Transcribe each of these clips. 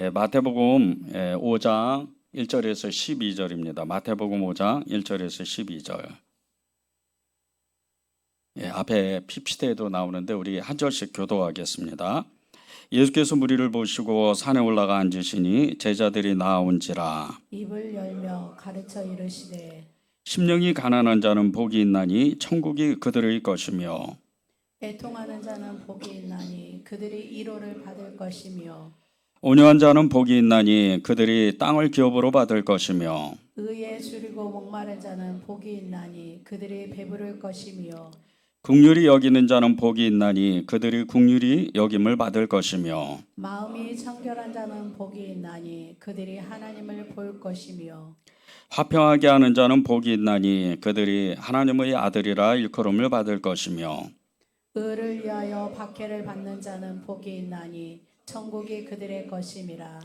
마태복음 5장 1절에서 12절입니다. 마태복음 5장 1절에서 12절. 앞에 PPT에도 나오는데 우리 한 절씩 교도하겠습니다. 예수께서 무리를 보시고 산에 올라가 앉으시니 제자들이 나아온지라 입을 열며 가르쳐 이르시되 심령이 가난한 자는 복이 있나니 천국이 그들의 것이며 애통하는 자는 복이 있나니 그들이 위로를 받을 것이며 온유한 자는 복이 있나니 그들이 땅을 기업으로 받을 것이며 의에 줄이고 목마른 자는 복이 있나니 그들이 배부를 것이며 긍휼히 여기는 자는 복이 있나니 그들이 긍휼히 여김을 받을 것이며 마음이 청결한 자는 복이 있나니 그들이 하나님을 볼 것이며 화평하게 하는 자는 복이 있나니 그들이 하나님의 아들이라 일컬음을 받을 것이며 의를 위하여 박해를 받는 자는 복이 있나니 천국이 그들의 것임이라.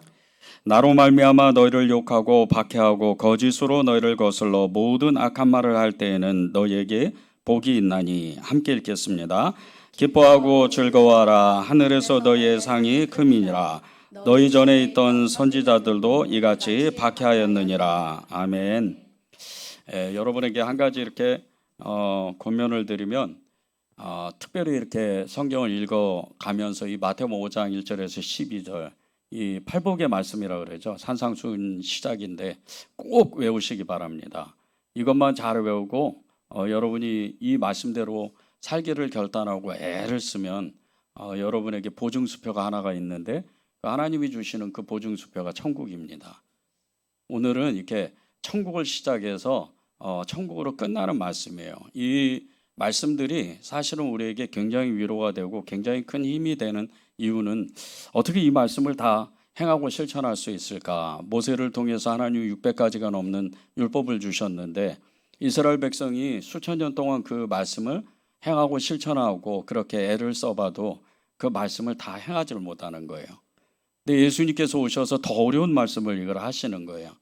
나로 말미암아 너희를 욕하고 박해하고 거짓으로 너희를 거슬러 모든 악한 말을 할 때에는 너희에게 복이 있나니. 함께 읽겠습니다. 기뻐하고 즐거워하라. 하늘에서 너희의 상이 크미니라. 너희 전에 있던 선지자들도 이같이 박해하였느니라. 아멘. 여러분에게 한 가지 이렇게 권면을 드리면 특별히 이렇게 성경을 읽어가면서 이 마태복음 5장 1절에서 12절 이 팔복의 말씀이라고 그러죠. 산상수훈 시작인데 꼭 외우시기 바랍니다. 이것만 잘 외우고 여러분이 이 말씀대로 살기를 결단하고 애를 쓰면 여러분에게 보증수표가 하나가 있는데 하나님이 주시는 그 보증수표가 천국입니다. 오늘은 이렇게 천국을 시작해서 천국으로 끝나는 말씀이에요. 이 말씀들이 사실은 우리에게 굉장히 위로가 되고 굉장히 큰 힘이 되는 이유는 어떻게 이 말씀을 다 행하고 실천할 수 있을까? 모세를 통해서 하나님이 600가지가 넘는 율법을 주셨는데 이스라엘 백성이 수천 년 동안 그 말씀을 행하고 실천하고 그렇게 애를 써봐도 그 말씀을 다 행하지를 못하는 거예요. 근데 예수님께서 오셔서 더 어려운 말씀을 이걸 하시는 거예요.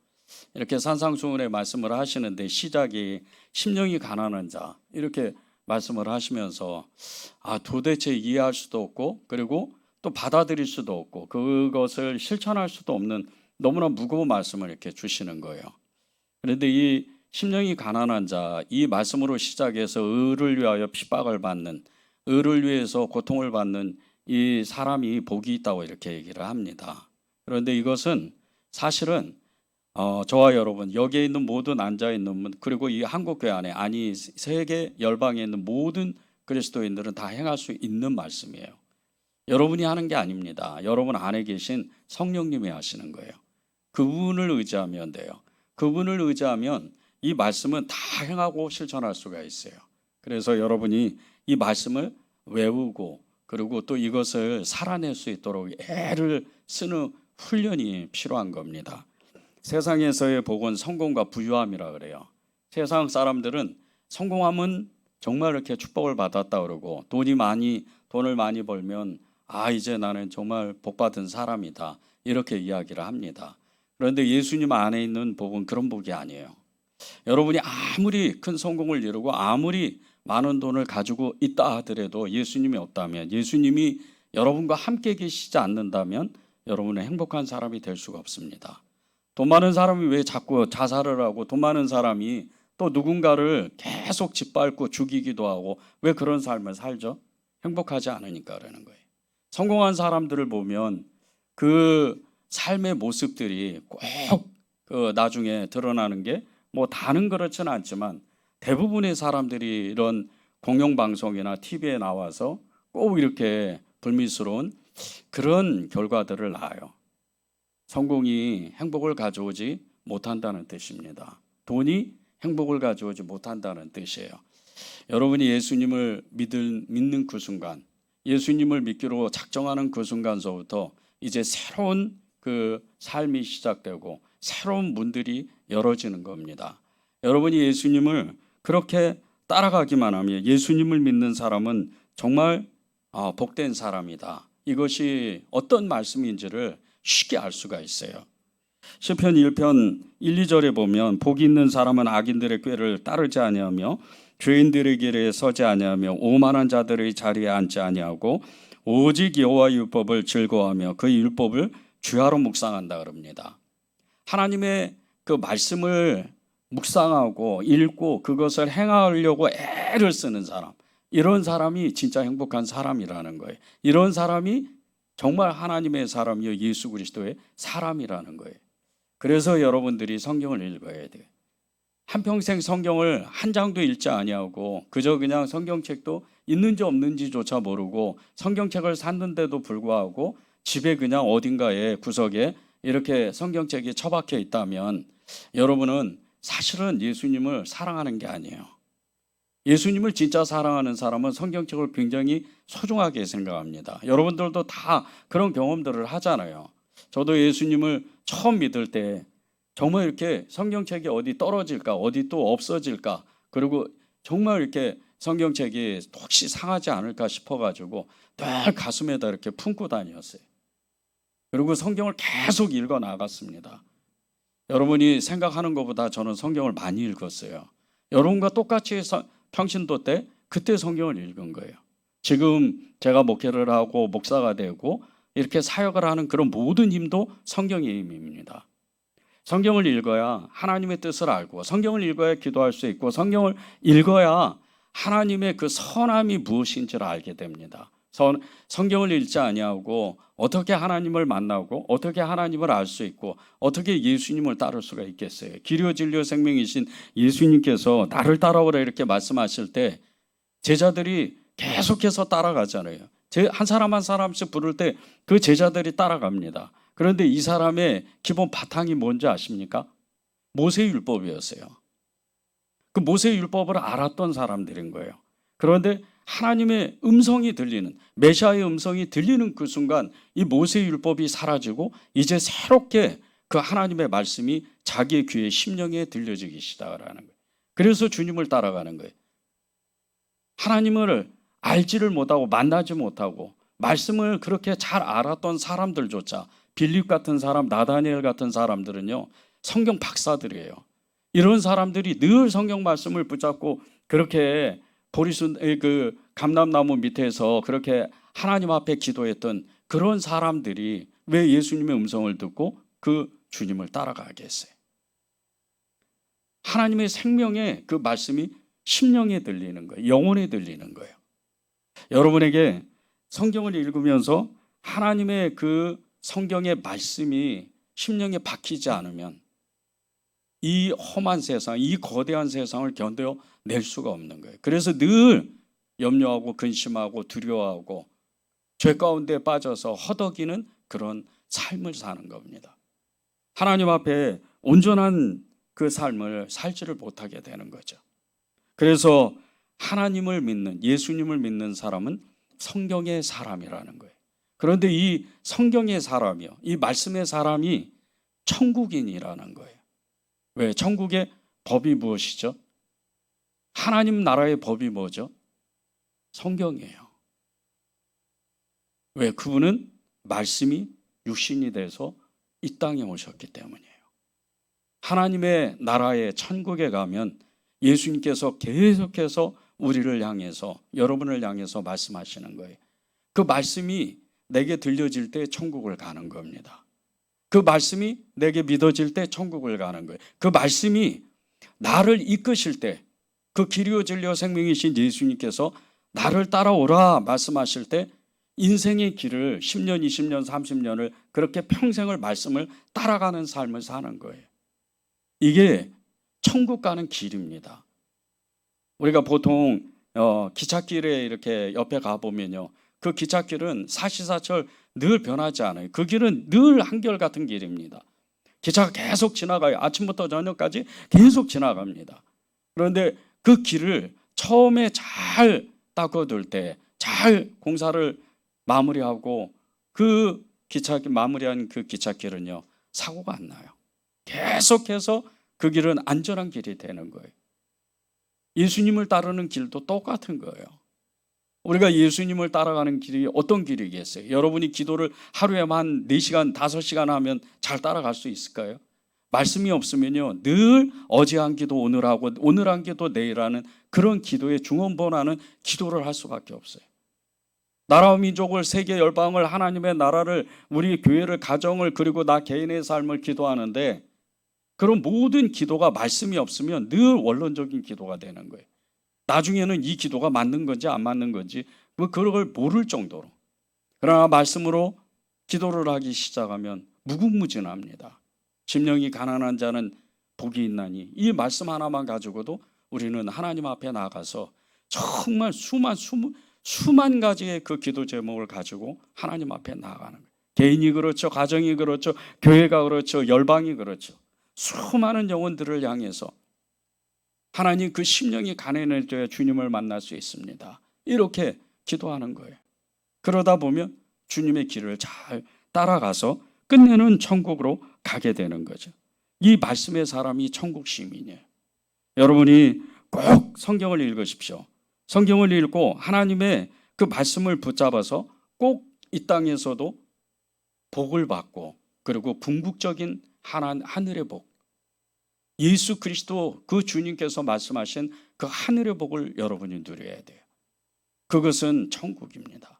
이렇게 산상수훈의 말씀을 하시는데 시작이 심령이 가난한 자 이렇게 말씀을 하시면서 도대체 이해할 수도 없고 그리고 또 받아들일 수도 없고 그것을 실천할 수도 없는 너무나 무거운 말씀을 이렇게 주시는 거예요. 그런데 이 심령이 가난한 자 이 말씀으로 시작해서 의를 위하여 핍박을 받는 의를 위해서 고통을 받는 이 사람이 복이 있다고 이렇게 얘기를 합니다. 그런데 이것은 사실은 저와 여러분 여기에 있는 모든 앉아있는 분 그리고 이 한국교회 안에 아니 세계 열방에 있는 모든 그리스도인들은 다 행할 수 있는 말씀이에요. 여러분이 하는 게 아닙니다. 여러분 안에 계신 성령님이 하시는 거예요. 그분을 의지하면 돼요. 그분을 의지하면 이 말씀은 다 행하고 실천할 수가 있어요. 그래서 여러분이 이 말씀을 외우고 그리고 또 이것을 살아낼 수 있도록 애를 쓰는 훈련이 필요한 겁니다. 세상에서의 복은 성공과 부유함이라 그래요. 세상 사람들은 성공하면 정말 이렇게 축복을 받았다 그러고 돈을 많이 벌면 이제 나는 정말 복받은 사람이다 이렇게 이야기를 합니다. 그런데 예수님 안에 있는 복은 그런 복이 아니에요. 여러분이 아무리 큰 성공을 이루고 아무리 많은 돈을 가지고 있다 하더라도 예수님이 없다면 예수님이 여러분과 함께 계시지 않는다면 여러분은 행복한 사람이 될 수가 없습니다. 돈 많은 사람이 왜 자꾸 자살을 하고 돈 많은 사람이 또 누군가를 계속 짓밟고 죽이기도 하고 왜 그런 삶을 살죠? 행복하지 않으니까 그러는 거예요. 성공한 사람들을 보면 그 삶의 모습들이 꼭 나중에 드러나는 게 뭐 다는 그렇지는 않지만 대부분의 사람들이 이런 공영방송이나 TV에 나와서 꼭 이렇게 불미스러운 그런 결과들을 낳아요. 성공이 행복을 가져오지 못한다는 뜻입니다. 돈이 행복을 가져오지 못한다는 뜻이에요. 여러분이 예수님을 믿는 그 순간, 예수님을 믿기로 작정하는 그 순간서부터 이제 새로운 그 삶이 시작되고 새로운 문들이 열어지는 겁니다. 여러분이 예수님을 그렇게 따라가기만 하면 예수님을 믿는 사람은 정말 복된 사람이다. 이것이 어떤 말씀인지를 쉽게 알 수가 있어요. 시편 1편 1, 2절에 보면 복이 있는 사람은 악인들의 꾀를 따르지 아니하며 죄인들의 길에 서지 아니하며 오만한 자들의 자리에 앉지 아니하고 오직 여호와의 율법을 즐거워하며 그 율법을 주야로 묵상한다 그럽니다. 하나님의 그 말씀을 묵상하고 읽고 그것을 행하려고 애를 쓰는 사람, 이런 사람이 진짜 행복한 사람이라는 거예요. 이런 사람이 정말 하나님의 사람이요 예수 그리스도의 사람이라는 거예요. 그래서 여러분들이 성경을 읽어야 돼요. 한평생 성경을 한 장도 읽지 아니하고 그저 그냥 성경책도 있는지 없는지조차 모르고 성경책을 샀는데도 불구하고 집에 그냥 어딘가에 구석에 이렇게 성경책이 처박혀 있다면 여러분은 사실은 예수님을 사랑하는 게 아니에요. 예수님을 진짜 사랑하는 사람은 성경책을 굉장히 소중하게 생각합니다. 여러분들도 다 그런 경험들을 하잖아요. 저도 예수님을 처음 믿을 때 정말 이렇게 성경책이 어디 떨어질까, 어디 또 없어질까, 그리고 정말 이렇게 성경책이 혹시 상하지 않을까 싶어가지고 늘 가슴에다 이렇게 품고 다녔어요. 그리고 성경을 계속 읽어 나갔습니다. 여러분이 생각하는 것보다 저는 성경을 많이 읽었어요. 여러분과 똑같이 평신도 때 그때 성경을 읽은 거예요. 지금 제가 목회를 하고 목사가 되고 이렇게 사역을 하는 그런 모든 힘도 성경의 힘입니다. 성경을 읽어야 하나님의 뜻을 알고 성경을 읽어야 기도할 수 있고 성경을 읽어야 하나님의 그 선함이 무엇인지를 알게 됩니다. 성경을 읽지 아니하고 어떻게 하나님을 만나고 어떻게 하나님을 알 수 있고 어떻게 예수님을 따를 수가 있겠어요? 길이요 진리요 생명이신 예수님께서 나를 따라오라 이렇게 말씀하실 때 제자들이 계속해서 따라가잖아요. 한 사람 한 사람씩 부를 때 그 제자들이 따라갑니다. 그런데 이 사람의 기본 바탕이 뭔지 아십니까? 모세율법이었어요. 그 모세율법을 알았던 사람들인 거예요. 그런데 하나님의 음성이 들리는, 메시아의 음성이 들리는 그 순간 이 모세율법이 사라지고 이제 새롭게 그 하나님의 말씀이 자기의 귀에 심령에 들려지기 시작하는 거예요. 그래서 주님을 따라가는 거예요. 하나님을 알지를 못하고 만나지 못하고 말씀을 그렇게 잘 알았던 사람들조차 빌립 같은 사람, 나다니엘 같은 사람들은요 성경 박사들이에요. 이런 사람들이 늘 성경 말씀을 붙잡고 그렇게 그 감람나무 밑에서 그렇게 하나님 앞에 기도했던 그런 사람들이 왜 예수님의 음성을 듣고 그 주님을 따라가겠어요? 하나님의 생명의 그 말씀이 심령에 들리는 거예요. 영혼에 들리는 거예요. 여러분에게 성경을 읽으면서 하나님의 그 성경의 말씀이 심령에 박히지 않으면 이 험한 세상, 이 거대한 세상을 견뎌낼 수가 없는 거예요. 그래서 늘 염려하고 근심하고 두려워하고 죄 가운데 빠져서 허덕이는 그런 삶을 사는 겁니다. 하나님 앞에 온전한 그 삶을 살지를 못하게 되는 거죠. 그래서 하나님을 믿는, 예수님을 믿는 사람은 성경의 사람이라는 거예요. 그런데 이 성경의 사람이요, 이 말씀의 사람이 천국인이라는 거예요. 왜? 천국의 법이 무엇이죠? 하나님 나라의 법이 뭐죠? 성경이에요. 왜? 그분은 말씀이 육신이 돼서 이 땅에 오셨기 때문이에요. 하나님의 나라의 천국에 가면 예수님께서 계속해서 우리를 향해서, 여러분을 향해서 말씀하시는 거예요. 그 말씀이 내게 들려질 때 천국을 가는 겁니다. 그 말씀이 내게 믿어질 때 천국을 가는 거예요. 그 말씀이 나를 이끄실 때, 그 길이요 진리요 생명이신 예수님께서 나를 따라오라 말씀하실 때 인생의 길을 10년, 20년, 30년을 그렇게 평생을 말씀을 따라가는 삶을 사는 거예요. 이게 천국 가는 길입니다. 우리가 보통 기찻길에 이렇게 옆에 가보면요, 그 기찻길은 사시사철 늘 변하지 않아요. 그 길은 늘 한결같은 길입니다. 기차가 계속 지나가요. 아침부터 저녁까지 계속 지나갑니다. 그런데 그 길을 처음에 잘 닦아둘 때, 잘 공사를 마무리하고 그 기차길 마무리한 그 기찻길은요 사고가 안 나요. 계속해서 그 길은 안전한 길이 되는 거예요. 예수님을 따르는 길도 똑같은 거예요. 우리가 예수님을 따라가는 길이 어떤 길이겠어요? 여러분이 기도를 하루에 한 4시간, 5시간 하면 잘 따라갈 수 있을까요? 말씀이 없으면요 늘 어제 한 기도 오늘 하고 오늘 한 기도 내일 하는 그런 기도에 중언부언하는 기도를 할 수밖에 없어요. 나라와 민족을 세계 열방을 하나님의 나라를 우리 교회를 가정을 그리고 나 개인의 삶을 기도하는데 그런 모든 기도가 말씀이 없으면 늘 원론적인 기도가 되는 거예요. 나중에는 이 기도가 맞는 건지 안 맞는 건지 그걸 모를 정도로. 그러나 말씀으로 기도를 하기 시작하면 무궁무진합니다. 심령이 가난한 자는 복이 있나니 이 말씀 하나만 가지고도 우리는 하나님 앞에 나가서 정말 수만 가지의 그 기도 제목을 가지고 하나님 앞에 나아가는 거예요. 개인이 그렇죠. 가정이 그렇죠. 교회가 그렇죠. 열방이 그렇죠. 수많은 영혼들을 향해서 하나님 그 심령이 가난할 때 주님을 만날 수 있습니다. 이렇게 기도하는 거예요. 그러다 보면 주님의 길을 잘 따라가서 끝내는 천국으로 가게 되는 거죠. 이 말씀의 사람이 천국 시민이에요. 여러분이 꼭 성경을 읽으십시오. 성경을 읽고 하나님의 그 말씀을 붙잡아서 꼭 이 땅에서도 복을 받고 그리고 궁극적인 하늘의 복, 예수 그리스도 그 주님께서 말씀하신 그 하늘의 복을 여러분이 누려야 돼요. 그것은 천국입니다.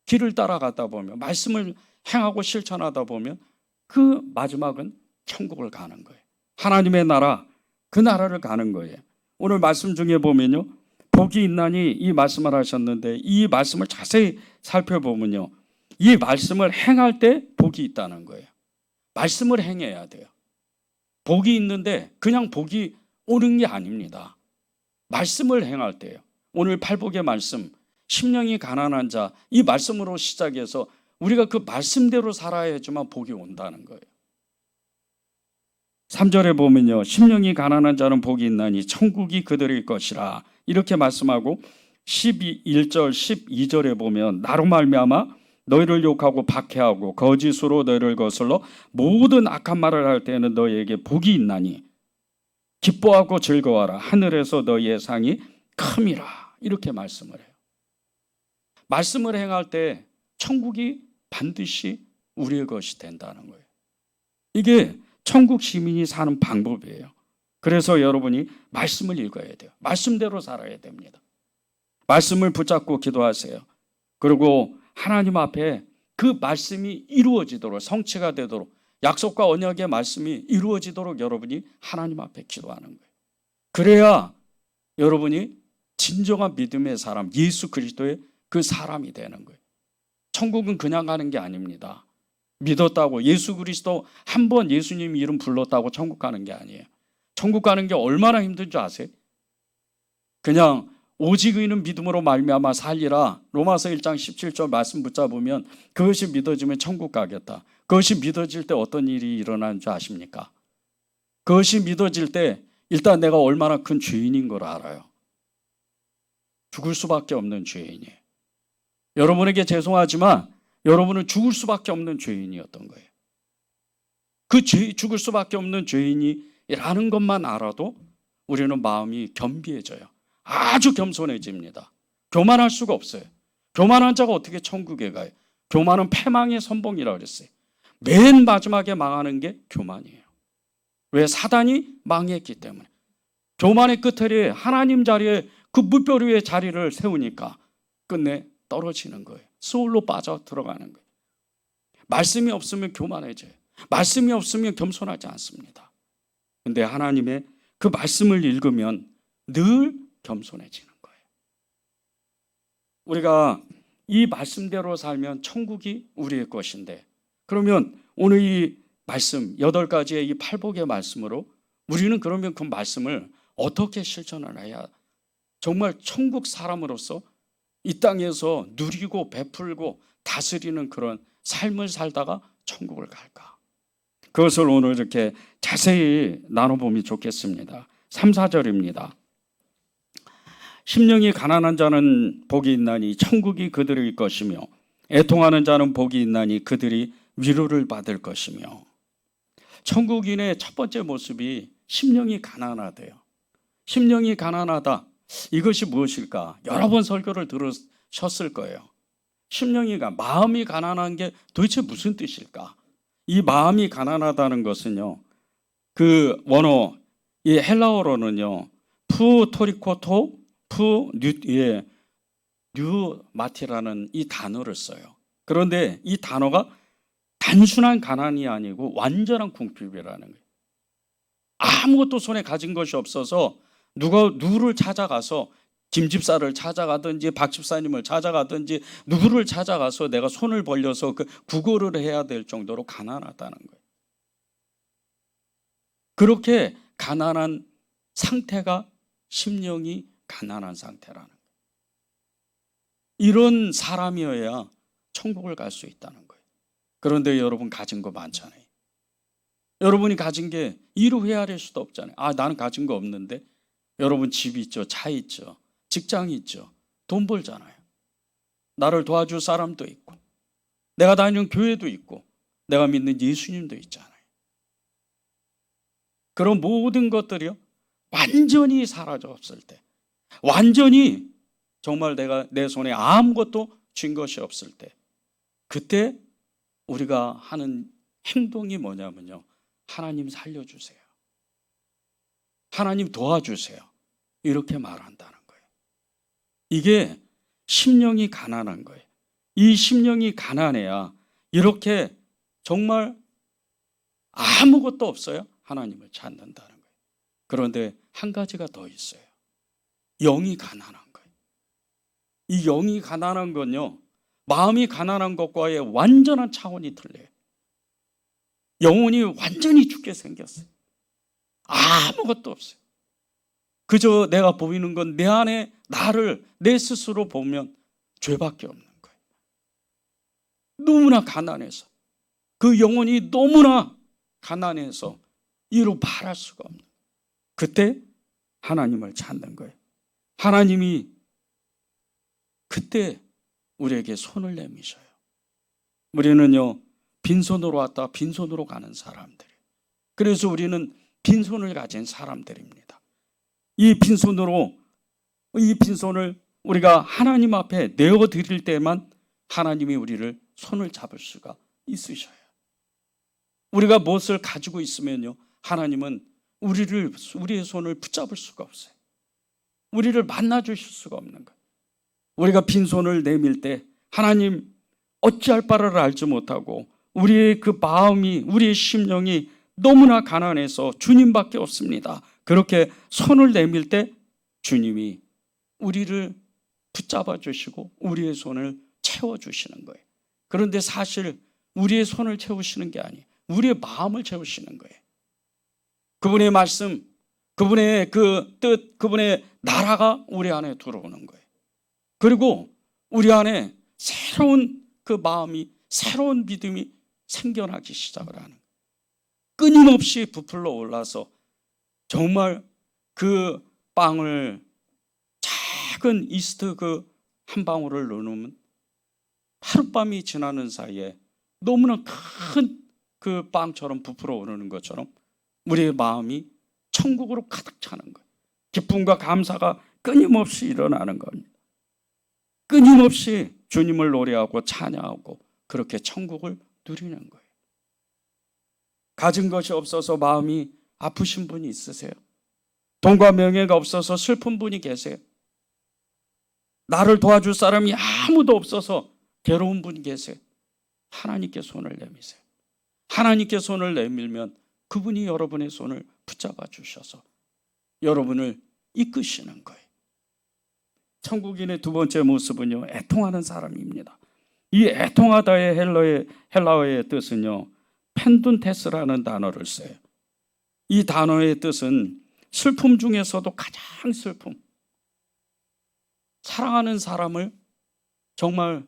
길을 따라가다 보면 말씀을 행하고 실천하다 보면 그 마지막은 천국을 가는 거예요. 하나님의 나라, 그 나라를 가는 거예요. 오늘 말씀 중에 보면요, 복이 있나니 이 말씀을 하셨는데 이 말씀을 자세히 살펴보면요, 이 말씀을 행할 때 복이 있다는 거예요. 말씀을 행해야 돼요. 복이 있는데 그냥 복이 오는 게 아닙니다. 말씀을 행할 때요. 오늘 팔복의 말씀, 심령이 가난한 자, 이 말씀으로 시작해서 우리가 그 말씀대로 살아야지만 복이 온다는 거예요. 3절에 보면요, 심령이 가난한 자는 복이 있나니 천국이 그들의 것이라 이렇게 말씀하고 1절 12절에 보면 나로 말미암아 너희를 욕하고 박해하고 거짓으로 너희를 거슬러 모든 악한 말을 할 때에는 너희에게 복이 있나니 기뻐하고 즐거워하라 하늘에서 너희의 상이 큼이라 이렇게 말씀을 해요. 말씀을 행할 때 천국이 반드시 우리의 것이 된다는 거예요. 이게 천국 시민이 사는 방법이에요. 그래서 여러분이 말씀을 읽어야 돼요. 말씀대로 살아야 됩니다. 말씀을 붙잡고 기도하세요. 그리고 하나님 앞에 그 말씀이 이루어지도록, 성취가 되도록, 약속과 언약의 말씀이 이루어지도록 여러분이 하나님 앞에 기도하는 거예요. 그래야 여러분이 진정한 믿음의 사람, 예수 그리스도의 그 사람이 되는 거예요. 천국은 그냥 가는 게 아닙니다. 믿었다고 예수 그리스도 한 번 예수님 이름 불렀다고 천국 가는 게 아니에요. 천국 가는 게 얼마나 힘든 줄 아세요? 그냥 오직 의는 믿음으로 말미암아 살리라. 로마서 1장 17절 말씀 붙잡으면 그것이 믿어지면 천국 가겠다. 그것이 믿어질 때 어떤 일이 일어나는 줄 아십니까? 그것이 믿어질 때 일단 내가 얼마나 큰 죄인인 걸 알아요. 죽을 수밖에 없는 죄인이에요. 여러분에게 죄송하지만 여러분은 죽을 수밖에 없는 죄인이었던 거예요. 그 죽을 수밖에 없는 죄인이라는 것만 알아도 우리는 마음이 겸비해져요. 아주 겸손해집니다. 교만할 수가 없어요. 교만한 자가 어떻게 천국에 가요? 교만은 패망의 선봉이라고 그랬어요. 맨 마지막에 망하는 게 교만이에요. 왜? 사단이 망했기 때문에. 교만의 끝에 하나님 자리에 그 무뼈 위에 자리를 세우니까 끝내 떨어지는 거예요. 수울로 빠져 들어가는 거예요. 말씀이 없으면 교만해져요. 말씀이 없으면 겸손하지 않습니다. 그런데 하나님의 그 말씀을 읽으면 늘 겸손해지는 거예요. 우리가 이 말씀대로 살면 천국이 우리의 것인데, 그러면 오늘 이 말씀 8가지의 이 팔복의 말씀으로 우리는 그러면 그 말씀을 어떻게 실천을 해야 정말 천국 사람으로서 이 땅에서 누리고 베풀고 다스리는 그런 삶을 살다가 천국을 갈까? 그것을 오늘 이렇게 자세히 나눠보면 좋겠습니다. 3, 4절입니다. 심령이 가난한 자는 복이 있나니 천국이 그들의 것이며 애통하는 자는 복이 있나니 그들이 위로를 받을 것이며. 천국인의 첫 번째 모습이 심령이 가난하대요. 심령이 가난하다. 이것이 무엇일까? 여러 번 설교를 들으셨을 거예요. 심령이 마음이 가난한 게 도대체 무슨 뜻일까? 이 마음이 가난하다는 것은요, 그 원어, 이 헬라어로는요, 푸토리코토, 뉴마티라는 이 단어를 써요. 그런데 이 단어가 단순한 가난이 아니고 완전한 궁핍이라는 거예요. 아무것도 손에 가진 것이 없어서 누구를 찾아가서 김 집사를 찾아가든지 박 집사님을 찾아가든지 누구를 찾아가서 내가 손을 벌려서 그 구걸을 해야 될 정도로 가난하다는 거예요. 그렇게 가난한 상태가 심령이 가난한 상태라는 거예요. 이런 사람이어야 천국을 갈 수 있다는 거예요. 그런데 여러분 가진 거 많잖아요. 여러분이 가진 게 이루 헤아릴 수도 없잖아요. 아, 나는 가진 거 없는데. 여러분 집 있죠, 차 있죠, 직장이 있죠, 돈 벌잖아요. 나를 도와줄 사람도 있고, 내가 다니는 교회도 있고, 내가 믿는 예수님도 있잖아요. 그런 모든 것들이요, 완전히 사라져 없을 때, 완전히 정말 내가 내 손에 아무것도 쥔 것이 없을 때, 그때 우리가 하는 행동이 뭐냐면요, 하나님 살려주세요, 하나님 도와주세요, 이렇게 말한다는 거예요. 이게 심령이 가난한 거예요. 이 심령이 가난해야 이렇게 정말 아무것도 없어요, 하나님을 찾는다는 거예요. 그런데 한 가지가 더 있어요. 영이 가난한 거예요. 이 영이 가난한 건요, 마음이 가난한 것과의 완전한 차원이 틀려요. 영혼이 완전히 죽게 생겼어요. 아무것도 없어요. 그저 내가 보이는 건 내 안에 나를 내 스스로 보면 죄밖에 없는 거예요. 너무나 가난해서, 그 영혼이 너무나 가난해서 이루 말할 수가 없는 거예요. 그때 하나님을 찾는 거예요. 하나님이 그때 우리에게 손을 내미셔요. 우리는요, 빈손으로 왔다 빈손으로 가는 사람들이에요. 그래서 우리는 빈손을 가진 사람들입니다. 이 빈손을 우리가 하나님 앞에 내어드릴 때만 하나님이 우리를 손을 잡을 수가 있으셔요. 우리가 무엇을 가지고 있으면요, 하나님은 우리의 손을 붙잡을 수가 없어요. 우리를 만나 주실 수가 없는 거예요. 우리가 빈손을 내밀 때 하나님 어찌할 바를 알지 못하고 우리의 그 마음이, 우리의 심령이 너무나 가난해서 주님밖에 없습니다, 그렇게 손을 내밀 때 주님이 우리를 붙잡아 주시고 우리의 손을 채워주시는 거예요. 그런데 사실 우리의 손을 채우시는 게 아니에요. 우리의 마음을 채우시는 거예요. 그분의 말씀, 그분의 그 뜻, 그분의 나라가 우리 안에 들어오는 거예요. 그리고 우리 안에 새로운 그 마음이, 새로운 믿음이 생겨나기 시작을 하는 거예요. 끊임없이 부풀러 올라서 정말 그 빵을, 작은 이스트 그 한 방울을 넣으면 하룻밤이 지나는 사이에 너무나 큰 그 빵처럼 부풀어 오르는 것처럼 우리의 마음이 천국으로 가득 차는 거예요. 기쁨과 감사가 끊임없이 일어나는 겁니다. 끊임없이 주님을 노래하고 찬양하고 그렇게 천국을 누리는 거예요. 가진 것이 없어서 마음이 아프신 분이 있으세요? 돈과 명예가 없어서 슬픈 분이 계세요? 나를 도와줄 사람이 아무도 없어서 괴로운 분이 계세요? 하나님께 손을 내미세요. 하나님께 손을 내밀면 그분이 여러분의 손을 붙잡아 주셔서 여러분을 이끄시는 거예요. 천국인의 두 번째 모습은요, 애통하는 사람입니다. 이 애통하다의 헬라어의 뜻은요, 펜둔테스라는 단어를 써요. 이 단어의 뜻은 슬픔 중에서도 가장 슬픔, 사랑하는 사람을, 정말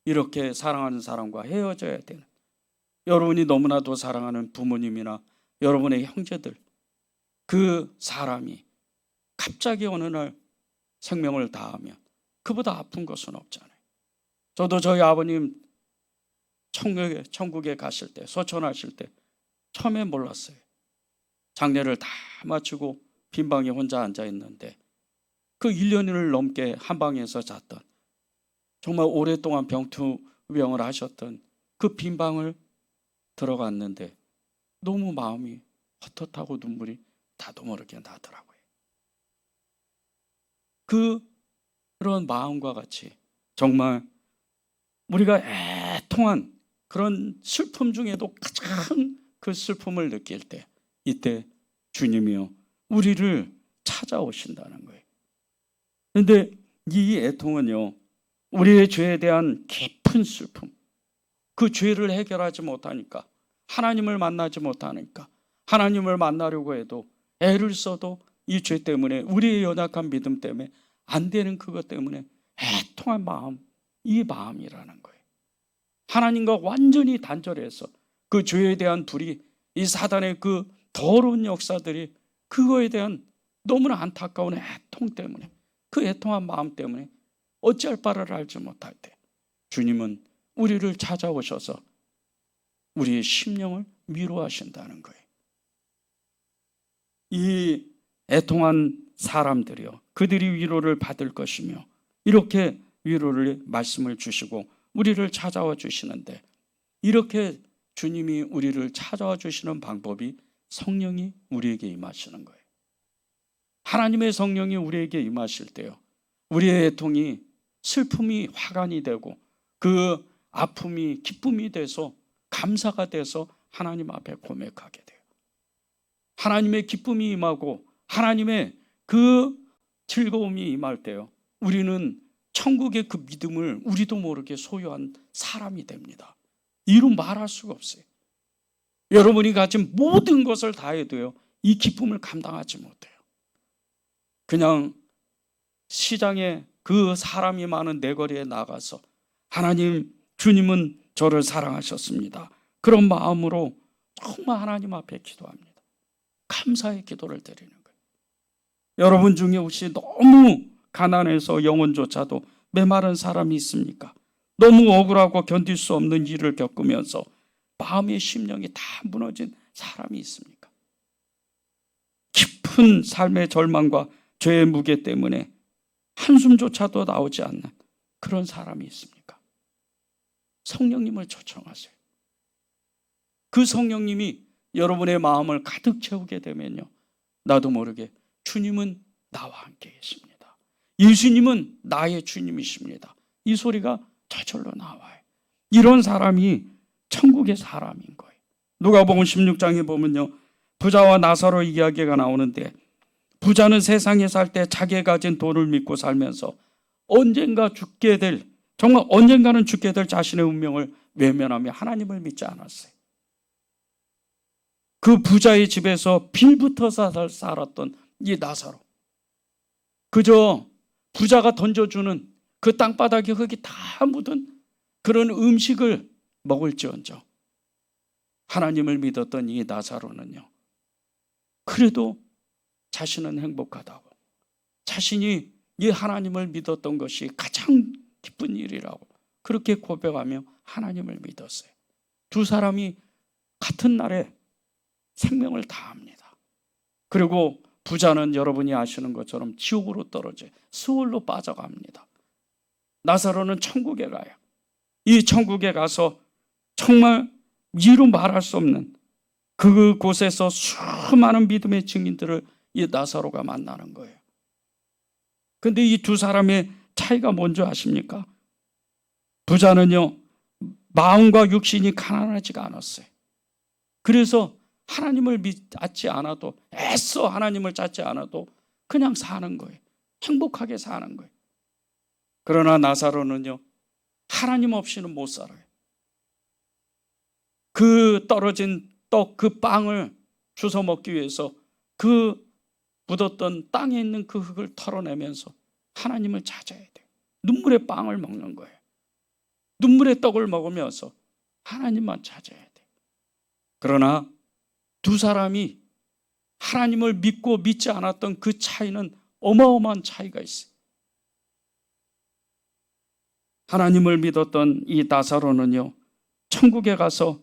이렇게 사랑하는 사람과 헤어져야 되는, 여러분이 너무나도 사랑하는 부모님이나 여러분의 형제들, 그 사람이 갑자기 어느 날 생명을 다하면 그보다 아픈 것은 없잖아요. 저도 저희 아버님 천국에 가실 때, 소천하실 때 처음에 몰랐어요. 장례를 다 마치고 빈방에 혼자 앉아 있는데 그 1년을 넘게 한 방에서 잤던, 정말 오랫동안 병투병을 하셨던 그 빈방을 들어갔는데 너무 마음이 헛헛하고 눈물이 나도 모르게 나더라고요. 그런 마음과 같이 정말 우리가 애통한 그런 슬픔 중에도 가장 그 슬픔을 느낄 때, 이때 주님이요 우리를 찾아오신다는 거예요. 그런데 이 애통은요 우리의 죄에 대한 깊은 슬픔, 그 죄를 해결하지 못하니까, 하나님을 만나지 못하니까, 하나님을 만나려고 해도 애를 써도 이 죄 때문에, 우리의 연약한 믿음 때문에 안 되는 그것 때문에 애통한 마음, 이 마음이라는 거예요. 하나님과 완전히 단절해서 그 죄에 대한 불이, 이 사단의 그 더러운 역사들이, 그거에 대한 너무나 안타까운 애통 때문에, 그 애통한 마음 때문에 어찌할 바를 알지 못할 때 주님은 우리를 찾아오셔서 우리의 심령을 위로하신다는 거예요. 이 애통한 사람들이요 그들이 위로를 받을 것이며, 이렇게 위로를 말씀을 주시고 우리를 찾아와 주시는데, 이렇게 주님이 우리를 찾아와 주시는 방법이 성령이 우리에게 임하시는 거예요. 하나님의 성령이 우리에게 임하실 때요 우리의 애통이, 슬픔이 화관이 되고 그 아픔이 기쁨이 돼서, 감사가 돼서 하나님 앞에 고백하게 돼요. 하나님의 기쁨이 임하고 하나님의 그 즐거움이 임할 때요 우리는 천국의 그 믿음을 우리도 모르게 소유한 사람이 됩니다. 이루 말할 수가 없어요. 여러분이 가진 모든 것을 다 해도요 이 기쁨을 감당하지 못해요. 그냥 시장에 그 사람이 많은 내거리에 나가서 하나님, 주님은 저를 사랑하셨습니다, 그런 마음으로 정말 하나님 앞에 기도합니다. 감사의 기도를 드리는 거예요. 여러분 중에 혹시 너무 가난해서 영혼조차도 메마른 사람이 있습니까? 너무 억울하고 견딜 수 없는 일을 겪으면서 마음의 심령이 다 무너진 사람이 있습니까? 깊은 삶의 절망과 죄의 무게 때문에 한숨조차도 나오지 않는 그런 사람이 있습니까? 성령님을 초청하세요. 그 성령님이 여러분의 마음을 가득 채우게 되면요 나도 모르게 주님은 나와 함께 계십니다, 예수님은 나의 주님이십니다, 이 소리가 저절로 나와요. 이런 사람이 천국의 사람인 거예요. 누가복음 16장에 보면요 부자와 나사로 이야기가 나오는데, 부자는 세상에 살 때 자기가 가진 돈을 믿고 살면서 언젠가 죽게 될, 정말 언젠가는 죽게 될 자신의 운명을 외면하며 하나님을 믿지 않았어요. 그 부자의 집에서 빌부터 살았던 이 나사로, 그저 부자가 던져주는 그 땅바닥에 흙이 다 묻은 그런 음식을 먹을지언정 하나님을 믿었던 이 나사로는요 그래도 자신은 행복하다고, 자신이 이 하나님을 믿었던 것이 가장 기쁜 일이라고 그렇게 고백하며 하나님을 믿었어요. 두 사람이 같은 날에 생명을 다합니다. 그리고 부자는 여러분이 아시는 것처럼 지옥으로 떨어져 스올로 빠져갑니다. 나사로는 천국에 가요. 이 천국에 가서 정말 이루 말할 수 없는 그곳에서 수많은 믿음의 증인들을 이 나사로가 만나는 거예요. 그런데 이 두 사람의 차이가 뭔지 아십니까? 부자는요 마음과 육신이 가난하지가 않았어요. 그래서 하나님을 믿지 않아도, 애써 하나님을 찾지 않아도 그냥 사는 거예요. 행복하게 사는 거예요. 그러나 나사로는요 하나님 없이는 못 살아요. 그 떨어진 떡, 그 빵을 주워 먹기 위해서 그 묻었던 땅에 있는 그 흙을 털어내면서 하나님을 찾아야 돼요. 눈물의 빵을 먹는 거예요. 눈물의 떡을 먹으면서 하나님만 찾아야 돼요. 그러나 두 사람이 하나님을 믿고 믿지 않았던 그 차이는 어마어마한 차이가 있어요. 하나님을 믿었던 이 나사로는요 천국에 가서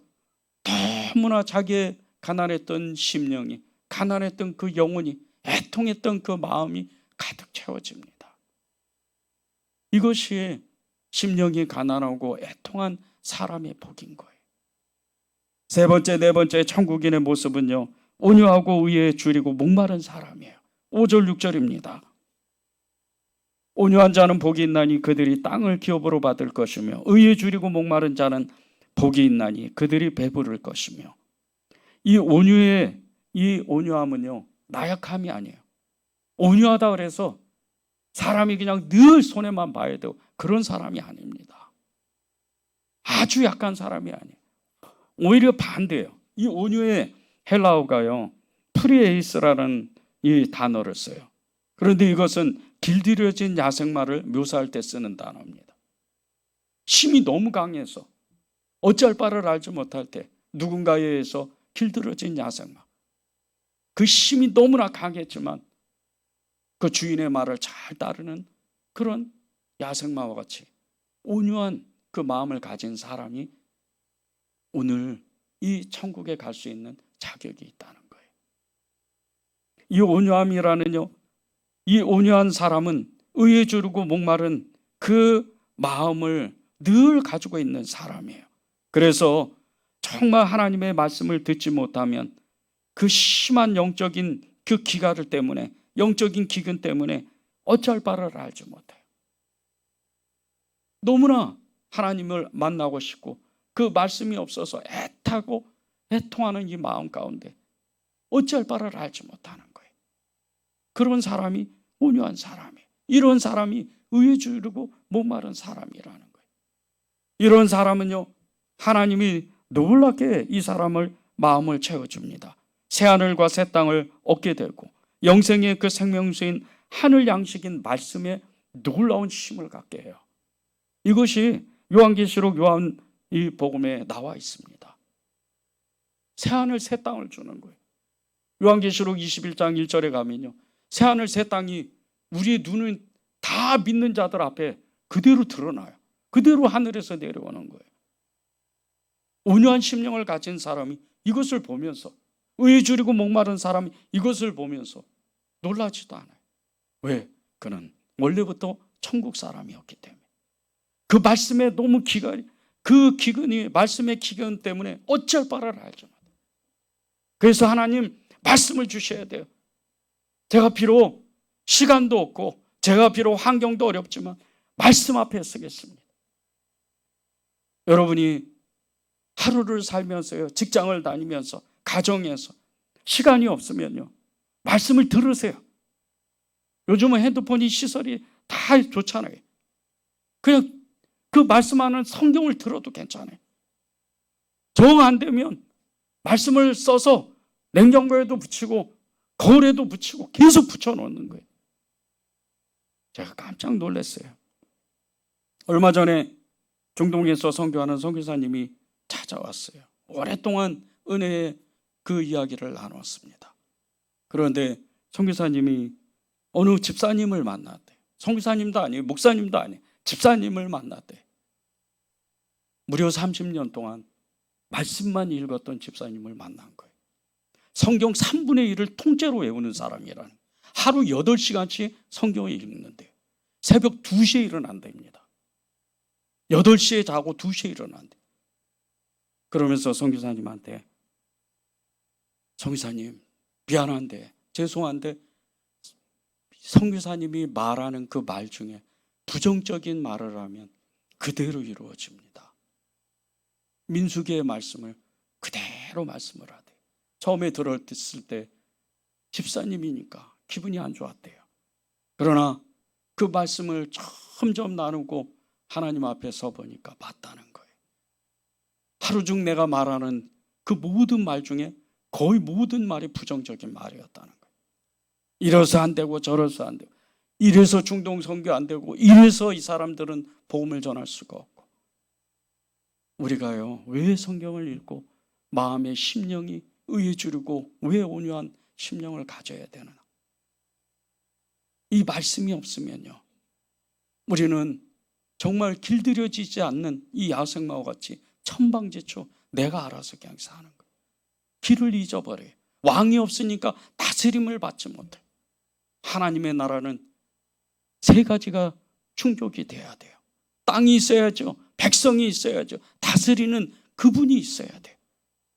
너무나 자기의 가난했던 심령이, 가난했던 그 영혼이, 애통했던 그 마음이 가득 채워집니다. 이것이 심령이 가난하고 애통한 사람의 복인 거예요. 세 번째, 네 번째 천국인의 모습은요 온유하고 의에 줄이고 목마른 사람이에요. 5절 6절입니다. 온유한 자는 복이 있나니 그들이 땅을 기업으로 받을 것이며 의에 줄이고 목마른 자는 복이 있나니 그들이 배부를 것이며. 이 온유함은요, 나약함이 아니에요. 온유하다 그래서 사람이 그냥 늘 손해만 봐야 되고 그런 사람이 아닙니다. 아주 약한 사람이 아니에요. 오히려 반대예요. 이 온유의 헬라어가요, 프리에이스라는 이 단어를 써요. 그런데 이것은 길들여진 야생마를 묘사할 때 쓰는 단어입니다. 힘이 너무 강해서 어찌할 바를 알지 못할 때 누군가에 의해서 길들여진 야생마, 그 힘이 너무나 강했지만 그 주인의 말을 잘 따르는 그런 야생마와 같이 온유한 그 마음을 가진 사람이 오늘 이 천국에 갈 수 있는 자격이 있다는 거예요. 이 온유함이라는요, 이 온유한 사람은 의에 주르고 목마른 그 마음을 늘 가지고 있는 사람이에요. 그래서 정말 하나님의 말씀을 듣지 못하면 그 심한 영적인 그 기갈을 때문에, 영적인 기근 때문에 어찌할 바를 알지 못해요. 너무나 하나님을 만나고 싶고 그 말씀이 없어서 애타고 애통하는 이 마음 가운데 어찌할 바를 알지 못하는 거예요. 그런 사람이 온유한 사람이에요. 이런 사람이 의에 주르고 목마른 사람이라는 거예요. 이런 사람은요, 하나님이 놀랍게 이 사람을 마음을 채워줍니다. 새하늘과 새 땅을 얻게 되고 영생의 그 생명수인 하늘 양식인 말씀에 놀라운 힘을 갖게 해요. 이것이 요한계시록 요한 이 복음에 나와 있습니다. 새하늘 새 땅을 주는 거예요. 요한계시록 21장 1절에 가면요, 새하늘 새 땅이 우리의 눈은 다 믿는 자들 앞에 그대로 드러나요. 그대로 하늘에서 내려오는 거예요. 온유한 심령을 가진 사람이 이것을 보면서, 의에 주리고 목마른 사람이 이것을 보면서 놀라지도 않아요. 왜? 그는 원래부터 천국 사람이었기 때문에. 그 말씀에 너무 그 기근이, 말씀의 기근 때문에 어쩔 바를 알죠. 그래서 하나님 말씀을 주셔야 돼요. 제가 비록 시간도 없고 제가 비록 환경도 어렵지만 말씀 앞에 서겠습니다. 여러분이 하루를 살면서요, 직장을 다니면서, 가정에서 시간이 없으면요, 말씀을 들으세요. 요즘은 핸드폰이 시설이 다 좋잖아요. 그냥 그 말씀하는 성경을 들어도 괜찮아요. 정 안 되면 말씀을 써서 냉장고에도 붙이고 거울에도 붙이고 계속 붙여놓는 거예요. 제가 깜짝 놀랐어요. 얼마 전에 중동에서 선교하는 선교사님이 찾아왔어요. 오랫동안 은혜의 그 이야기를 나눴습니다. 그런데 선교사님이 어느 집사님을 만났대요. 선교사님도 아니에요, 목사님도 아니에요, 집사님을 만났대요. 무려 30년 동안 말씀만 읽었던 집사님을 만난 거예요. 성경 3분의 1을 통째로 외우는 사람이라는, 하루 8시간씩 성경을 읽는데요. 새벽 2시에 일어난답니다. 8시에 자고 2시에 일어난대요. 그러면서 선교사님한테, 선교사님 미안한데, 죄송한데 선교사님이 말하는 그 말 중에 부정적인 말을 하면 그대로 이루어집니다. 민수기의 말씀을 그대로 말씀을 하대요. 처음에 들었을 때 집사님이니까 기분이 안 좋았대요. 그러나 그 말씀을 점점 나누고 하나님 앞에 서 보니까 맞다는 거예요. 하루 중 내가 말하는 그 모든 말 중에 거의 모든 말이 부정적인 말이었다는 거예요. 이래서 안 되고 저래서 안 되고, 이래서 중동 선교 안 되고, 이래서 이 사람들은 복음을 전할 수가 없고. 우리가요, 왜 성경을 읽고 마음의 심령이 의에 주르고 왜 온유한 심령을 가져야 되나? 이 말씀이 없으면요, 우리는 정말 길들여지지 않는 이 야생마와 같이 천방지축 내가 알아서 그냥 사는 거예요. 길을 잊어버려요. 왕이 없으니까 다스림을 받지 못해요. 하나님의 나라는 세 가지가 충족이 돼야 돼요. 땅이 있어야죠, 백성이 있어야죠, 다스리는 그분이 있어야 돼요.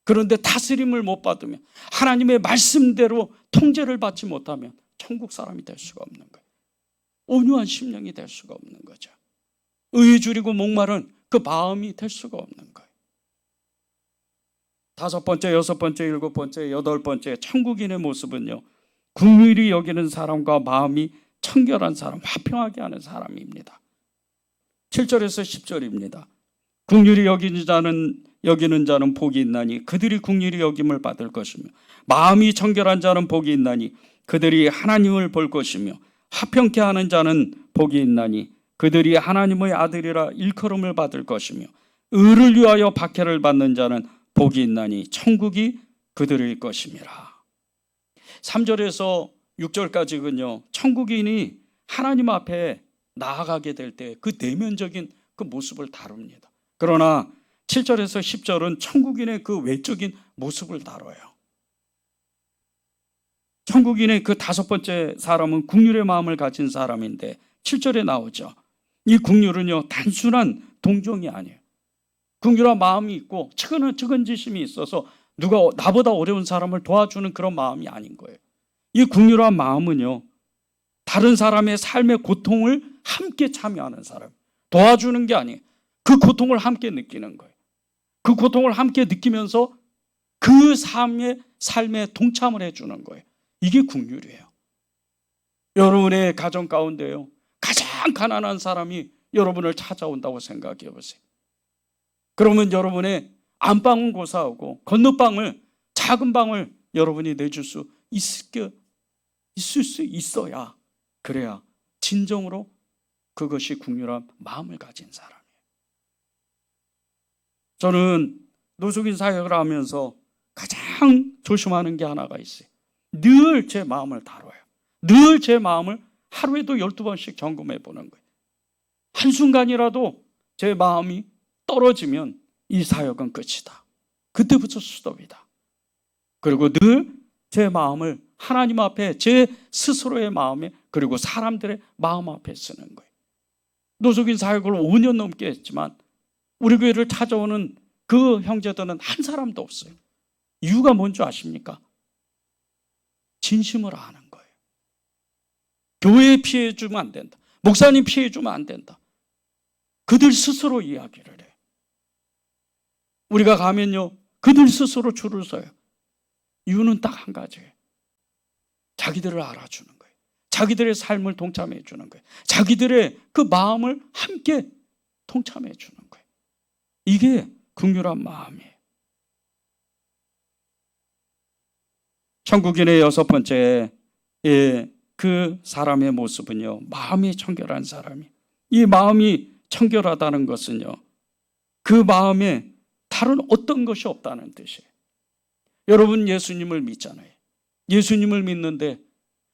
그런데 다스림을 못 받으면, 하나님의 말씀대로 통제를 받지 못하면 천국 사람이 될 수가 없는 거예요. 온유한 심령이 될 수가 없는 거죠. 의에 줄이고 목마른 그 마음이 될 수가 없는 거예요. 다섯 번째, 여섯 번째, 일곱 번째, 여덟 번째, 천국인의 모습은요, 긍휼히 여기는 사람과 마음이 청결한 사람, 화평하게 하는 사람입니다. 7절에서 10절입니다. 긍휼히 여기는 자는 복이 있나니 그들이 긍휼히 여김을 받을 것이며, 마음이 청결한 자는 복이 있나니 그들이 하나님을 볼 것이며, 화평케 하는 자는 복이 있나니 그들이 하나님의 아들이라 일컬음을 받을 것이며, 의를 위하여 박해를 받는 자는 복이 있나니 천국이 그들의 것임이라. 3절에서 6절까지는요, 천국인이 하나님 앞에 나아가게 될 때 그 내면적인 그 모습을 다룹니다. 그러나 7절에서 10절은 천국인의 그 외적인 모습을 다뤄요. 천국인의 그 다섯 번째 사람은 긍휼의 마음을 가진 사람인데 7절에 나오죠. 이 긍휼은요, 단순한 동정이 아니에요. 긍휼한 마음이 있고 측은지심이 있어서 누가 나보다 어려운 사람을 도와주는 그런 마음이 아닌 거예요. 이 긍휼한 마음은요, 다른 사람의 삶의 고통을 함께 참여하는 사람, 도와주는 게 아니에요. 그 고통을 함께 느끼는 거예요. 그 고통을 함께 느끼면서 그 삶에 동참을 해주는 거예요. 이게 긍휼이에요. 여러분의 가정 가운데요, 가장 가난한 사람이 여러분을 찾아온다고 생각해 보세요. 그러면 여러분의 안방은 고사하고 건너방을, 작은 방을 여러분이 내줄 수 있을 수 있어야, 그래야 진정으로 그것이 긍휼한 마음을 가진 사람이에요. 저는 노숙인 사역을 하면서 가장 조심하는 게 하나가 있어요. 늘 제 마음을 다뤄요. 늘 제 마음을 하루에도 12번씩 점검해 보는 거예요. 한순간이라도 제 마음이 떨어지면 이 사역은 끝이다. 그때부터 스톱이다. 그리고 늘 제 마음을 하나님 앞에, 제 스스로의 마음에, 그리고 사람들의 마음 앞에 쓰는 거예요. 노숙인 사역을 5년 넘게 했지만 우리 교회를 찾아오는 그 형제들은 한 사람도 없어요. 이유가 뭔지 아십니까? 진심으로 아는 거예요. 교회에 피해 주면 안 된다. 목사님 피해 주면 안 된다. 그들 스스로 이야기를 해요. 우리가 가면요, 그들 스스로 줄을 서요. 이유는 딱 한 가지예요. 자기들을 알아주는 거예요. 자기들의 삶을 동참해 주는 거예요. 자기들의 그 마음을 함께 동참해 주는 거예요. 이게 긍휼한 마음이에요. 천국인의 여섯 번째 그 사람의 모습은요, 마음이 청결한 사람이. 이 마음이 청결하다는 것은요, 그 마음에 다른 어떤 것이 없다는 뜻이에요. 여러분 예수님을 믿잖아요. 예수님을 믿는데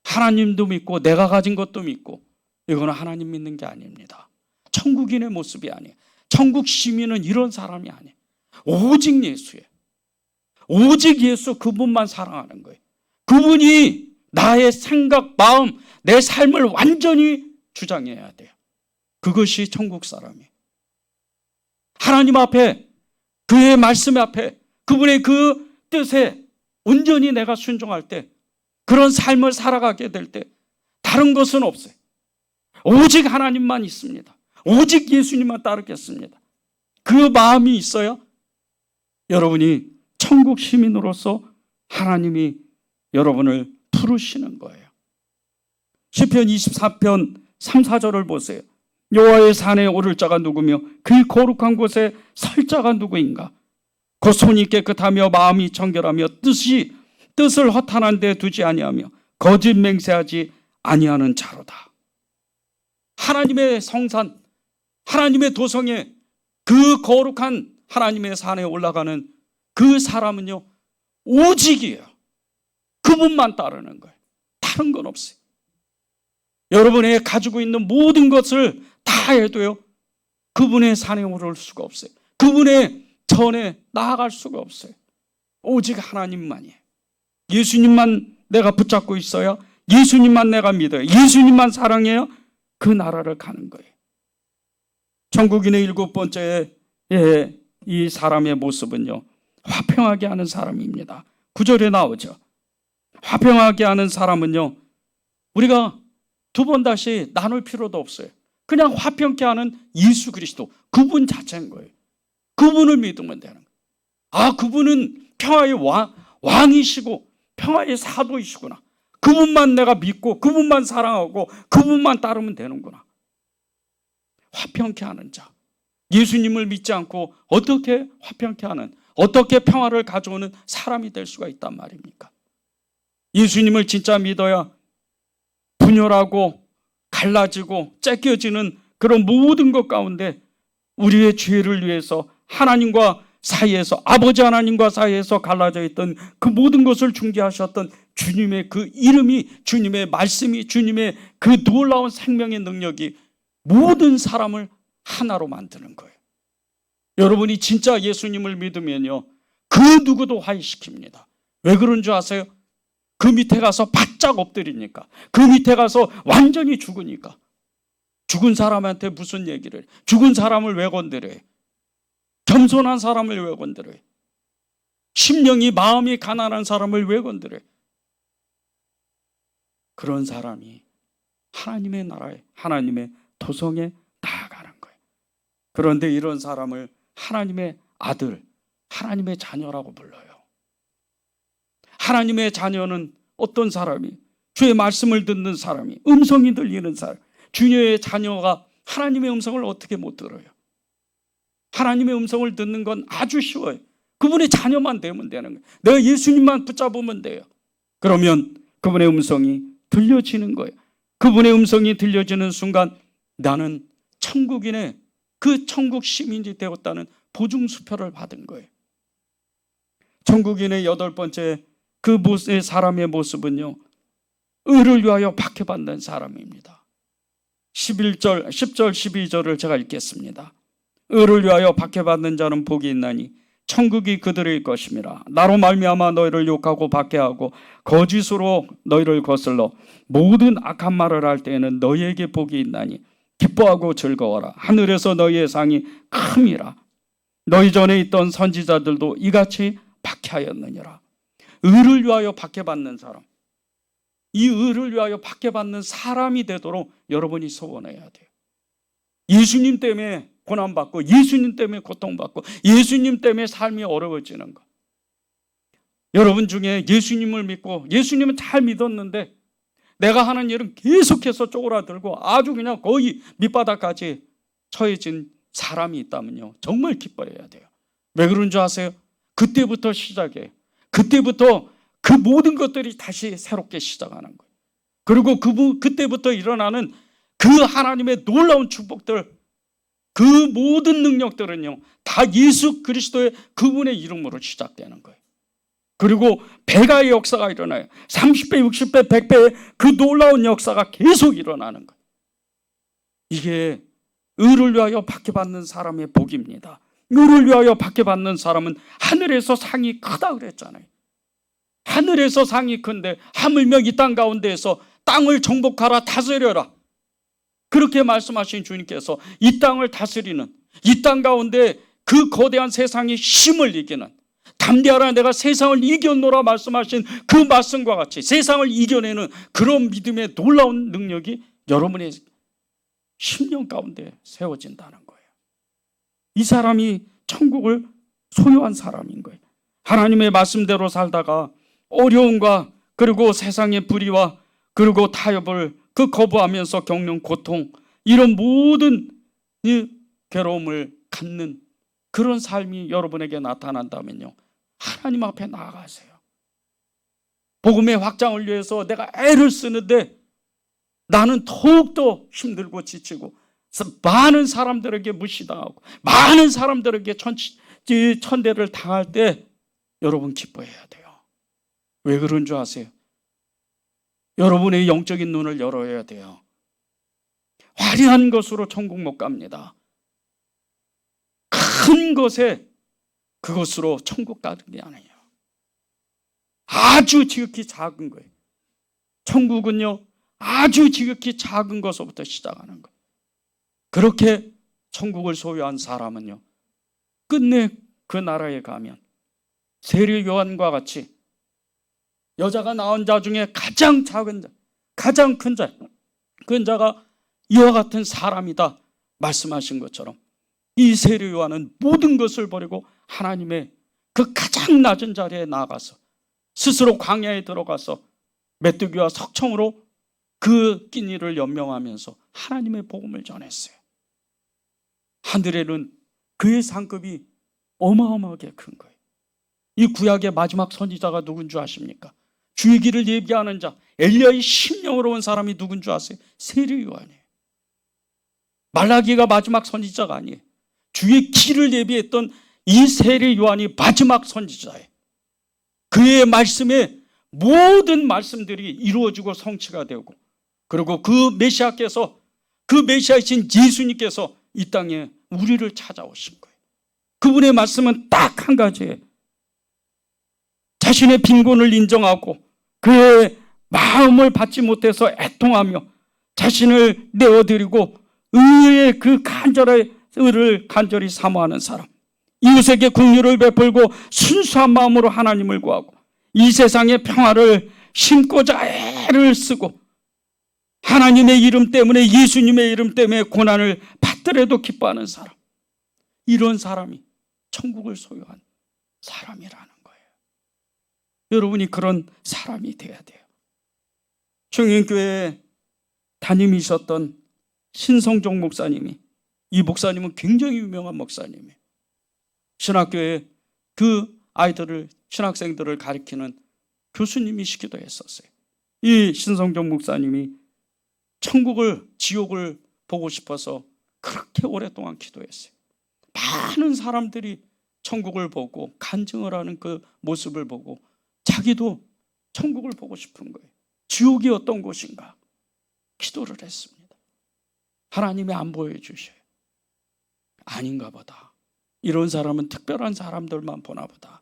하나님도 믿고 내가 가진 것도 믿고, 이거는 하나님 믿는 게 아닙니다. 천국인의 모습이 아니에요. 천국 시민은 이런 사람이 아니에요. 오직 예수예요. 오직 예수, 그분만 사랑하는 거예요. 그분이 나의 생각, 마음, 내 삶을 완전히 주장해야 돼요. 그것이 천국 사람이에요. 하나님 앞에, 그의 말씀 앞에, 그분의 그 뜻에 온전히 내가 순종할 때, 그런 삶을 살아가게 될 때 다른 것은 없어요. 오직 하나님만 있습니다. 오직 예수님만 따르겠습니다. 그 마음이 있어야 여러분이 천국 시민으로서 하나님이 여러분을 부르시는 거예요. 시편 24편 3, 4절을 보세요. 여호와의 산에 오를 자가 누구며 그 거룩한 곳에 설 자가 누구인가? 그 손이 깨끗하며 마음이 청결하며 뜻을 허탄한 데 두지 아니하며 거짓 맹세하지 아니하는 자로다. 하나님의 성산, 하나님의 도성에, 그 거룩한 하나님의 산에 올라가는 그 사람은요, 오직이에요. 그분만 따르는 거예요. 다른 건 없어요. 여러분의 가지고 있는 모든 것을 다 해도요, 그분의 산에 오를 수가 없어요. 그분의 전에 나아갈 수가 없어요. 오직 하나님만이에요. 예수님만 내가 붙잡고 있어야, 예수님만 내가 믿어요, 예수님만 사랑해요, 그 나라를 가는 거예요. 천국인의 일곱 번째 이 사람의 모습은요, 화평하게 하는 사람입니다. 9절에 나오죠. 화평하게 하는 사람은요, 우리가 두 번 다시 나눌 필요도 없어요. 그냥 화평케 하는 예수 그리스도, 그분 자체인 거예요. 그분을 믿으면 되는 거예요. 아, 그분은 평화의 왕이시고 평화의 사도이시구나. 그분만 내가 믿고 그분만 사랑하고 그분만 따르면 되는구나. 화평케 하는 자. 예수님을 믿지 않고 어떻게 화평케 하는, 어떻게 평화를 가져오는 사람이 될 수가 있단 말입니까? 예수님을 진짜 믿어야 분열하고 갈라지고 째껴지는 그런 모든 것 가운데 우리의 죄를 위해서 하나님과 사이에서, 아버지 하나님과 사이에서 갈라져 있던 그 모든 것을 중재하셨던 주님의 그 이름이, 주님의 말씀이, 주님의 그 놀라운 생명의 능력이 모든 사람을 하나로 만드는 거예요. 여러분이 진짜 예수님을 믿으면요, 그 누구도 화해시킵니다. 왜 그런 줄 아세요? 그 밑에 가서 바짝 엎드리니까, 그 밑에 가서 완전히 죽으니까. 죽은 사람한테 무슨 얘기를 해? 죽은 사람을 왜 건드려요? 겸손한 사람을 왜 건드려요? 심령이, 마음이 가난한 사람을 왜 건드려요? 그런 사람이 하나님의 나라에, 하나님의 도성에 나아가는 거예요. 그런데 이런 사람을 하나님의 아들, 하나님의 자녀라고 불러요. 하나님의 자녀는 어떤 사람이? 주의 말씀을 듣는 사람이, 음성이 들리는 사람. 주님의 자녀가 하나님의 음성을 어떻게 못 들어요? 하나님의 음성을 듣는 건 아주 쉬워요. 그분의 자녀만 되면 되는 거예요. 내가 예수님만 붙잡으면 돼요. 그러면 그분의 음성이 들려지는 거예요. 그분의 음성이 들려지는 순간 나는 천국인의 그 천국 시민이 되었다는 보증수표를 받은 거예요. 천국인의 8번째 그 사람의 모습은요, 의를 위하여 박해받는 사람입니다. 10절 12절을 제가 읽겠습니다. 의를 위하여 박해받는 자는 복이 있나니 천국이 그들의 것임이라. 나로 말미암아 너희를 욕하고 박해하고 거짓으로 너희를 거슬러 모든 악한 말을 할 때에는 너희에게 복이 있나니 기뻐하고 즐거워라. 하늘에서 너희의 상이 큼이라. 너희 전에 있던 선지자들도 이같이 박해하였느니라. 의를 위하여 박해받는 사람, 이 의를 위하여 박해받는 사람이 되도록 여러분이 소원해야 돼요. 예수님 때문에 고난받고, 예수님 때문에 고통받고, 예수님 때문에 삶이 어려워지는 것. 여러분 중에 예수님을 믿고 예수님은 잘 믿었는데 내가 하는 일은 계속해서 쪼그라들고 아주 그냥 거의 밑바닥까지 처해진 사람이 있다면요, 정말 기뻐해야 돼요. 왜 그런 줄 아세요? 그때부터 시작해요. 그때부터 그 모든 것들이 다시 새롭게 시작하는 거예요. 그리고 그때부터 일어나는 그 하나님의 놀라운 축복들, 그 모든 능력들은요, 다 예수 그리스도의 그분의 이름으로 시작되는 거예요. 그리고 배가의 역사가 일어나요. 30배, 60배, 100배의 그 놀라운 역사가 계속 일어나는 거예요. 이게 의를 위하여 박해받는 사람의 복입니다. 의를 위하여 박해받는 사람은 하늘에서 상이 크다 그랬잖아요. 하늘에서 상이 큰데 하물며 이 땅 가운데에서 땅을 정복하라, 다스려라, 그렇게 말씀하신 주님께서 이 땅을 다스리는, 이 땅 가운데 그 거대한 세상의 힘을 이기는, 담대하라 내가 세상을 이겨노라 말씀하신 그 말씀과 같이 세상을 이겨내는 그런 믿음의 놀라운 능력이 여러분의 심령 가운데 세워진다는 거예요. 이 사람이 천국을 소유한 사람인 거예요. 하나님의 말씀대로 살다가 어려움과 그리고 세상의 불의와 그리고 타협을 그 거부하면서 겪는 고통, 이런 모든 이 괴로움을 갖는 그런 삶이 여러분에게 나타난다면요, 하나님 앞에 나아가세요. 복음의 확장을 위해서 내가 애를 쓰는데 나는 더욱더 힘들고 지치고 많은 사람들에게 무시당하고 많은 사람들에게 천대를 당할 때 여러분 기뻐해야 돼요. 왜 그런 줄 아세요? 여러분의 영적인 눈을 열어야 돼요. 화려한 것으로 천국 못 갑니다. 큰 것에 그것으로 천국 가는 게 아니에요. 아주 지극히 작은 거예요. 천국은요, 아주 지극히 작은 것부터 시작하는 거예요. 그렇게 천국을 소유한 사람은요, 끝내 그 나라에 가면 세례 요한과 같이 여자가 낳은 자 중에 가장 작은 자, 가장 큰 자, 그 자가 이와 같은 사람이다 말씀하신 것처럼 이 세례 요한은 모든 것을 버리고 하나님의 그 가장 낮은 자리에 나아가서 스스로 광야에 들어가서 메뚜기와 석청으로 그 끼니를 연명하면서 하나님의 복음을 전했어요. 하늘에는 그의 상급이 어마어마하게 큰 거예요. 이 구약의 마지막 선지자가 누군 줄 아십니까? 주의 길을 예비하는 자, 엘리야의 심령으로 온 사람이 누군 줄 아세요? 세례 요한이에요. 말라기가 마지막 선지자가 아니에요. 주의 길을 예비했던 이 세례 요한이 마지막 선지자예요. 그의 말씀에 모든 말씀들이 이루어지고 성취가 되고, 그리고 그 메시아께서, 그 메시아이신 예수님께서 이 땅에 우리를 찾아오신 거예요. 그분의 말씀은 딱 한 가지예요. 자신의 빈곤을 인정하고 그의 마음을 받지 못해서 애통하며 자신을 내어드리고 의의 그 간절의 의를 간절히 사모하는 사람, 이웃에게 긍휼을 베풀고 순수한 마음으로 하나님을 구하고 이 세상의 평화를 심고자 애를 쓰고 하나님의 이름 때문에, 예수님의 이름 때문에 고난을 받더라도 기뻐하는 사람, 이런 사람이 천국을 소유한 사람이라는 거예요. 여러분이 그런 사람이 돼야 돼요. 청년교회에 담임이셨던 신성종 목사님이, 이 목사님은 굉장히 유명한 목사님이에요. 신학교에 그 아이들을, 신학생들을 가르치는 교수님이시기도 했었어요. 이 신성종 목사님이 천국을, 지옥을 보고 싶어서 그렇게 오랫동안 기도했어요. 많은 사람들이 천국을 보고 간증을 하는 그 모습을 보고 자기도 천국을 보고 싶은 거예요. 지옥이 어떤 곳인가 기도를 했습니다. 하나님이 안 보여주셔요. 아닌가 보다. 이런 사람은 특별한 사람들만 보나 보다.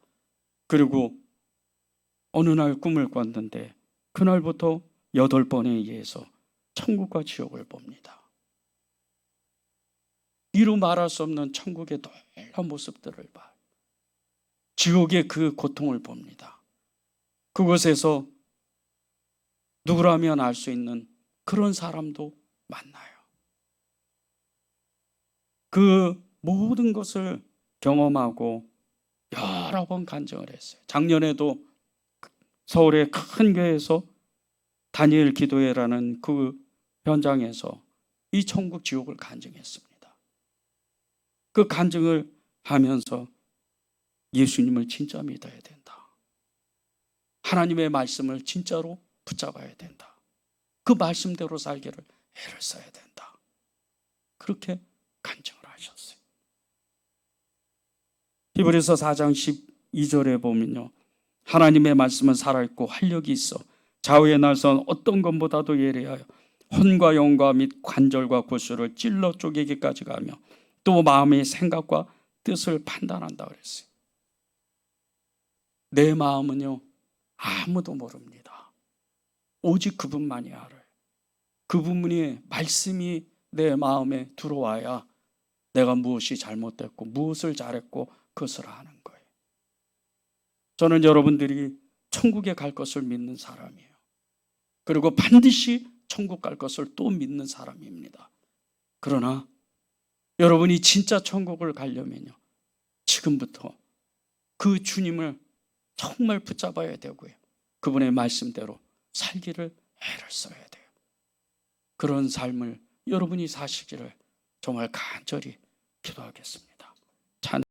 그리고 어느 날 꿈을 꿨는데 그날부터 8번에 의해서 천국과 지옥을 봅니다. 이루 말할 수 없는 천국의 놀라운 모습들을 봐요. 지옥의 그 고통을 봅니다. 그곳에서 누구라면 알 수 있는 그런 사람도 만나요. 그 모든 것을 경험하고 여러 번 간증을 했어요. 작년에도 서울의 큰 교회에서 다니엘 기도회라는 그 현장에서 이 천국 지옥을 간증했습니다. 그 간증을 하면서 예수님을 진짜 믿어야 된다. 하나님의 말씀을 진짜로 붙잡아야 된다. 그 말씀대로 살기를 애를 써야 된다. 그렇게 간증을 하셨어요. 히브리서 4장 12절에 보면요, 하나님의 말씀은 살아있고 활력이 있어 좌우에 나선 어떤 것보다도 예리하여 혼과 영과 및 관절과 구수를 찔러 쪼개기까지 가며 또 마음의 생각과 뜻을 판단한다 그랬어요. 내 마음은요, 아무도 모릅니다. 오직 그분만이 알아요. 그분이 말씀이 내 마음에 들어와야 내가 무엇이 잘못됐고 무엇을 잘했고 그것을 아는 거예요. 저는 여러분들이 천국에 갈 것을 믿는 사람이에요. 그리고 반드시 천국 갈 것을 또 믿는 사람입니다. 그러나 여러분이 진짜 천국을 가려면요, 지금부터 그 주님을 정말 붙잡아야 되고요, 그분의 말씀대로 살기를 애를 써야 돼요. 그런 삶을 여러분이 사시기를 정말 간절히 기도하겠습니다.